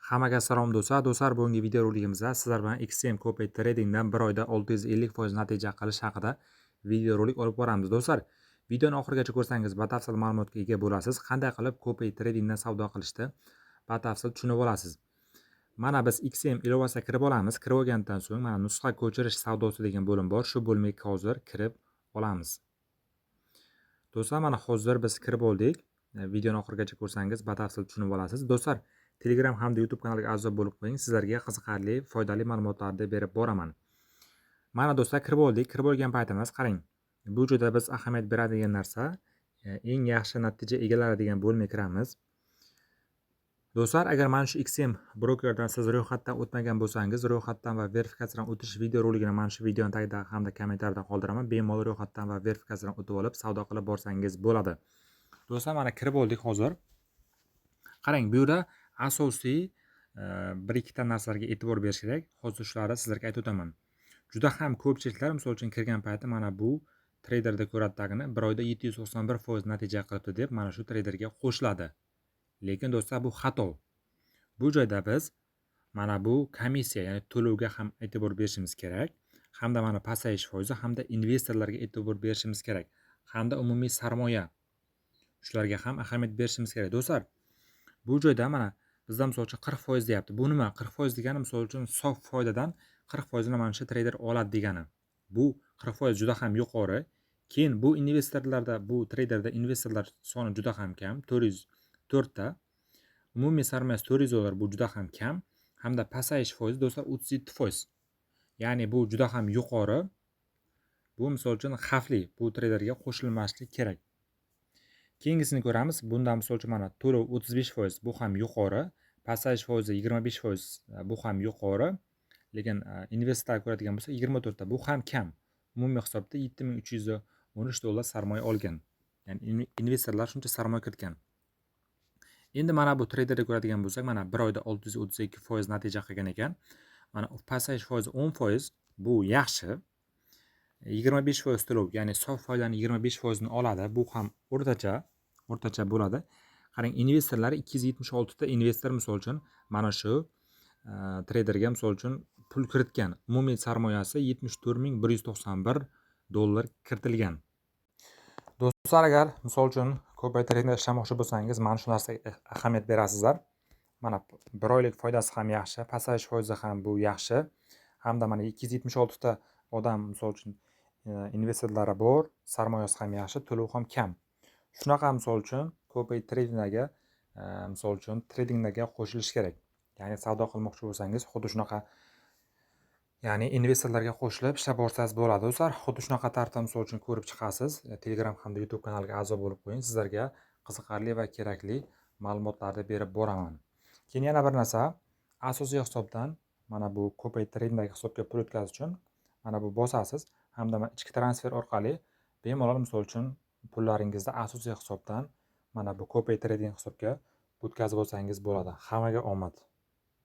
Hammaga salom do'stlar. Do'stlar, bugungi videorolikimizda sizlar bilan XM Copay Tradingdan bir oyda 650% natija qilish haqida videorolik olib boramiz. Do'stlar, videoni oxirigacha ko'rsangiz batafsil ma'lumotga ega bo'lasiz. Qanday qilib Copay Tradingdan savdo qilishni batafsil tushunib olasiz. Mana biz XM ilovasiga kirib olamiz. Kirib olgandan so'ng mana nusxa ko'chirish savdosi degan bo'lim bor. Shu bo'limga hozir kirib olamiz. Do'stlar, mana hozir biz kirib oldik. Videoni oxirigacha ko'rsangiz batafsil tushunib olasiz. Do'stlar, Telegram hamda YouTube kanaliga a'zo bo'lib qo'ying. Sizlarga qiziqarli, foydali ma'lumotlarni berib boraman. Mana do'stlar, kirib oldik. Kirib olgan paytimiz qarang. Bu joyda biz ahamiyat beradigan narsa eng yaxshi natija egalari degan bo'limga kiramiz. Do'stlar, agar mana shu XM brokerdan siz ro'yxatdan o'tmagan bo'lsangiz, ro'yxatdan va verifikatsiyadan o'tish videoroligini mana shu videoning tagida hamda kommentariyada qoldiraman. Bemalol ro'yxatdan va verifikatsiyadan o'tib olib savdo qilib borsangiz bo'ladi. Do'stlar, mana kirib oldik hozir. Qarang, bu yerda asosiy bir ikkita narsalarga e'tibor berish kerak. Hozir shularni sizlarga aytib o'taman. Juda ham ko'pchiliklar misol uchun kirgan payti mana bu treyderda ko'radidagini bir oyda 791% natija qilibdi deb mana shu treyderga qo'shiladi. Lekin do'stlar, bu xato. Bu joyda biz mana bu komissiya, ya'ni to'lovga ham e'tibor berishimiz kerak, hamda mana pasayish foizi hamda investorlarga e'tibor berishimiz kerak, hamda umumiy sarmoya. Shularga ham ahamiyat berishimiz kerak. Do'stlar, bu joyda mana bizda misol uchun 40% deyapti. Bu nima? 40% degani misol uchun sof foydadan 40% ni mana shu treyder oladi degani. Bu 40% juda ham yuqori. Keyin bu investorlarda, bu treyderda investorlar soni juda ham kam, 404 ta. Umumiy sarmoyasi $400, bu juda ham kam, hamda pasayish foizi do'stlar 37%. Ya'ni bu juda ham yuqori. Bu misol uchun xavfli. Bu treyderga qo'shilmaslik kerak. Keyingisini ko'ramiz. Bunda misol uchun mana to'lov 35%, bu ham yuqori. Pasayish foizi 25%, bu ham yuqori. Lekin investorlar ko'radigan bo'lsa 24 ta, bu ham kam. Umumiy hisobda $7313 sarmoya olgan. Ya'ni investorlar shuncha sarmoya kiritgan. Endi mana bu treyderda ko'radigan bo'lsak, mana bir oyda 632% natija qilgan ekan. Mana pasayish foizi 10%, bu yaxshi. 25% to'lov, ya'ni sof foydani 25% ni oladi. Bu ham o'rtacha bo'ladi. Qarang, investorlar 276 ta investor misol uchun mana shu treyderga misol uchun pul kiritgan. Umumiy sarmoyasi $74,191 kiritilgan. Do'stlar, agar misol uchun Copay Tradingda ishlamoqchi bo'lsangiz, mana shu narsaga ahamiyat berasizlar. Mana bir oylik foydasi ham yaxshi, pasayish foizi ham bu yaxshi. Hamda mana 276 ta odam misol uchun investorlari bor, sarmoyasi ham yaxshi, to'lov ham kam. Shunaqa misol uchun Copay Tradingga misol uchun tradingga qo'shilish kerak. Ya'ni savdo qilmoqchi bo'lsangiz, xuddi shunaqa, ya'ni investorlarga qo'shilib ishlab borsangiz bo'ladi. Do'stlar, xuddi shunaqa tartibda misol uchun ko'rib chiqasiz. Telegram hamda YouTube kanaliga a'zo bo'lib qo'ying. Sizlarga qiziqarli va kerakli ma'lumotlarni berib boraman. Keyin yana bir narsa, asosiy hisobdan mana bu Copay Tradingdagi hisobga pul o'tkazish uchun mana bu bosasiz, hamda ichki transfer orqali bemalol misol uchun pullaringizni asosiy hisobdan mana bu Copay Trading hisobga o'tkazib olsangiz bo'ladi. Hammaga omad.